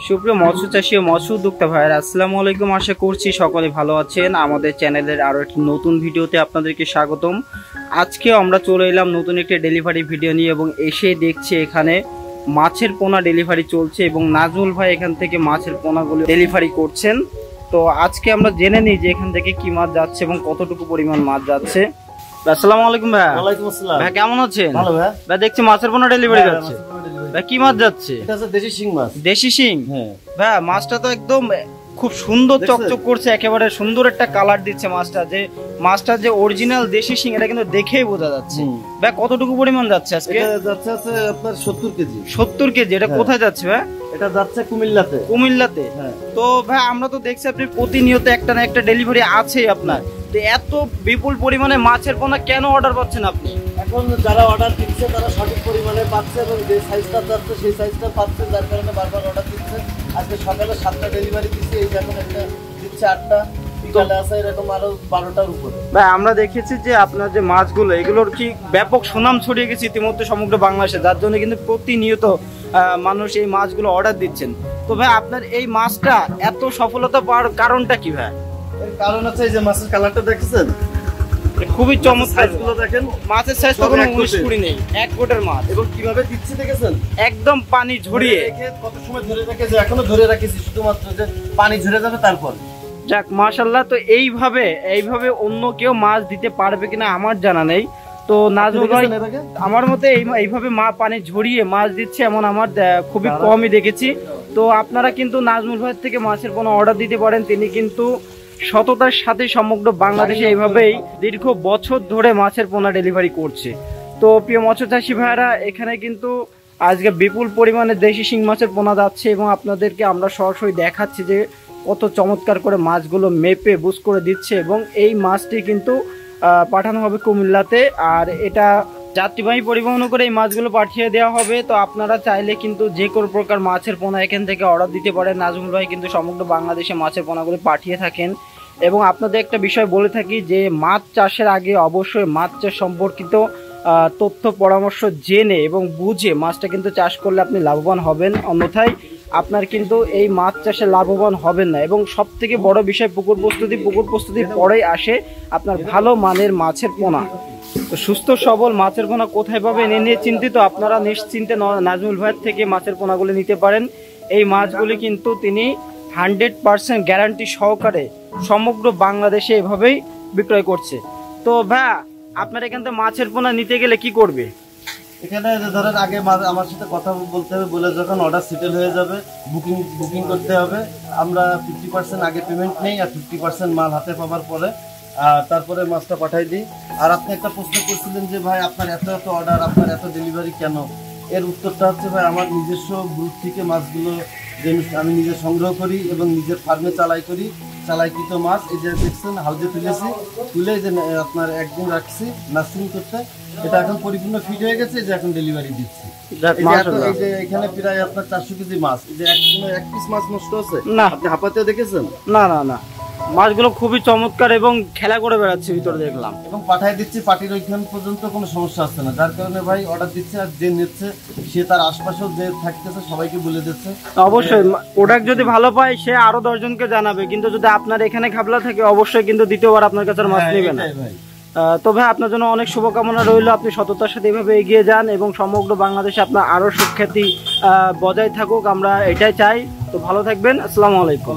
সুপ্রিয় মৎস্য চাষী ও মৎস্য উদ্যোক্তা ভাইয়েরা, আসসালামু আলাইকুম। আশা করছি সকলে ভালো আছেন। আমাদের চ্যানেলের আরো একটি নতুন ভিডিওতে আপনাদেরকে স্বাগতম। আজকে আমরা চলে এলাম নতুন একটি ডেলিভারি ভিডিও নিয়ে এবং এসে দেখছি এখানে মাছের পোনা ডেলিভারি চলছে এবং নাজমুল ভাই এখান থেকে মাছের পোনাগুলো ডেলিভারি করছেন। তো আজকে আমরা জেনে নিই যে এখান থেকে কি মাছ যাচ্ছে এবং কতটুকু পরিমাণ মাছ যাচ্ছে। আসসালামু আলাইকুম ভাই। ওয়ালাইকুম আসসালাম ভাই, কেমন আছেন? ভালো ভাই। ভাই দেখছি মাছের পোনা ডেলিভারি যাচ্ছে। ভাই কি মাছ যাচ্ছে? এটা হচ্ছে দেশি শিং মাছ। দেশি শিং? হ্যাঁ ভাই, মাছটা তো একদম খুব সুন্দর চকচক করছে, একেবারে সুন্দর একটা কালার দিচ্ছে মাছটা যে অরিজিনাল দেশি শিং এটা কিন্তু দেখেই বোঝা যাচ্ছে। ভাই কতটুকু পরিমাণ যাচ্ছে আজকে? এটা যাচ্ছে আপনার 70 কেজি। 70 কেজি। এটা কোথায় যাচ্ছে ভাই? এটা যাচ্ছে কুমিল্লাতে। কুমিল্লাতে? হ্যাঁ। তো ভাই আমরা তো দেখছি আপনি প্রতিনিয়ত একটা না একটা ডেলিভারি আছে আপনার, তো এত বিপুল পরিমাণে মাছের পোনা কেন অর্ডার পাচ্ছেন আপনি? এখন যারা অর্ডার দিচ্ছে তারা সঠিক পরিমাণে পাচ্ছে এবং যে সাইজটা যাচ্ছে সেই সাইজটা পাচ্ছে, যার কারণে বারবার অর্ডার দিচ্ছে। আজকে সকালে 7টা ডেলিভারি দিচ্ছে, এই এখন একটা দিচ্ছে 8টা, বিকালে আছে এরকম আরো 12টার উপরে। ভাই আমরা দেখেছি যে আপনার যে মাছগুলো এগুলোর কি ব্যাপক সুনাম ছড়িয়ে গেছে ইতিমধ্যে সমগ্র বাংলাদেশে, যার জন্য কিন্তু প্রতিনিয়ত মানুষ এই মাছগুলো অর্ডার দিচ্ছেন। তো ভাই আপনার এই মাছটা এত সফলতা পাওয়ার কারণটা কি ভাই? এর কারণ হচ্ছে এই যে মাছের কালারটা দেখছেন, খুবই চমৎকার। গুলো দেখেন, মাছের সাইজ তো কোনো 19 কুড়ি নেই, 1 ফুটের মাছ। এবং কিভাবে দিচ্ছে দেখেছেন, একদম পানি ঝরিয়ে। কত সময় ধরে রেখে যে এখনো ধরে রাখিছি, শুধুমাত্র যে পানি ঝরে যাবে তারপর। যাক মাশাআল্লাহ। তো এইভাবে অন্য কেউ মাছ দিতে পারবে কিনা আমার জানা নেই। তো নাজমুল ভাই আমার মতে এইভাবে পানি ঝরিয়ে মাছ দিচ্ছে এমন আমার খুবই কমই দেখেছি। তো আপনারা কিন্তু নাজমুল ভাই থেকে মাছের পোনা অর্ডার দিতে পারেন। তিনি কিন্তু সততার সাথে সমগ্র বাংলাদেশে এইভাবেই দীর্ঘ বছর ধরে মাছের পোনা ডেলিভারি করছে। তো প্রিয় মৎস্য চাষী ভাইরা, এখানে কিন্তু আজকে বিপুল পরিমাণে দেশি শিং মাছের পোনা যাচ্ছে এবং আপনাদেরকে আমরা সরাসরি দেখাচ্ছি যে কত চমৎকার করে মাছগুলো মেপে বুঝ করে দিচ্ছে এবং এই মাছটি কিন্তু পাঠানো হবে কুমিল্লাতে, আর এটা যাত্রীবাহী পরিবহন করে এই মাছগুলো পাঠিয়ে দেওয়া হবে। তো আপনারা চাইলে কিন্তু যে কোনো প্রকার মাছের পোনা এখান থেকে অর্ডার দিতে পারেন। নাজমুল ভাই কিন্তু সমগ্র বাংলাদেশে মাছের পোনাগুলো পাঠিয়ে থাকেন। এবং আপনাদের একটা বিষয় বলে থাকি যে মাছ চাষের আগে অবশ্যই মাছ চাষ সম্পর্কিত তথ্য পরামর্শ জেনে এবং বুঝে মাছটা কিন্তু চাষ করলে আপনি লাভবান হবেন, অন্যথায় আপনার কিন্তু এই মাছ চাষে লাভবান হবেন না। এবং সব থেকে বড় বিষয় পুকুর প্রস্তুতির পরেই আসে আপনার ভালো মানের মাছের পোনা। তো সুস্থ সবল মাছের পোনা কোথায় পাবেন এ নিয়ে চিন্তিত আপনারা নিশ্চিন্তে নাজমুল ভাইয়ের থেকে মাছের পোনাগুলি নিতে পারেন। এই মাছগুলি কিন্তু তিনি 100% গ্যারান্টি সহকারে সমগ্র বাংলাদেশে এভাবেই বিক্রয় করছে। তো ভাই আপনার এখান থেকে মাছের পোনা নিতে গেলে কি করবে? এখানে ধরেন আগে আমার সাথে কথা বলতে হবে, বলে যখন অর্ডার সেটেল হয়ে যাবে বুকিং করতে হবে। আমরা 50% আগে পেমেন্ট নেই আর 50% মাল হাতে পাওয়ার পরে তারপরে মাছটা পাঠাই দিই। আর আপনি একটা প্রশ্ন করছিলেন যে ভাই আপনার এত অর্ডার, আপনার এত ডেলিভারি কেন? এর উত্তরটা হচ্ছে ভাই আমার নিজস্ব গ্রুপ থেকে মাছগুলো যে আমি নিজে সংগ্রহ করি এবং নিজের ফার্মে চালাইকৃত মাছ এই যে দেখছেন হাউজে তুলে যে আপনার একদিন রাখছি নার্সিং করতে, এটা এখন পরিপূর্ণ ফিট হয়ে গেছে, যে এখন ডেলিভারি দিচ্ছি। এই যে এখানে প্রায় আপনার 400 কেজি মাছ, এই যে এক পিস মাছ নষ্ট হচ্ছে না, আপনি হাঁপাতেও দেখেছেন? না, মাছগুলো খুবই চমৎকার এবং খেলা করে বেড়াচ্ছে ভিতরে দেখলাম, এবং পাঠাই দিচ্ছি পাটির ওইখান পর্যন্ত কোনো সমস্যা আসছে না। যার কারণে ভাই অর্ডার দিচ্ছে আর যে নিচ্ছে সে তার আশপাশেও যে থাকতেছে সবাইকে বলে দিচ্ছে। অবশ্যই প্রোডাক্ট যদি ভালো পায় সে আরো 10 জনকে জানাবে, কিন্তু যদি আপনার এখানে ঘাবলা থাকে অবশ্যই কিন্তু দ্বিতীয়বার আপনার কাছে মাছ নেবে না। তো ভাই আপনার জন্য অনেক শুভকামনা রইল। আপনি সততার সাথে এভাবে এগিয়ে যান এবং সমগ্র বাংলাদেশে আপনার আরো সুখ্যাতি বজায় থাকুক, আমরা এটাই চাই। তো ভালো থাকবেন। আসসালামু আলাইকুম।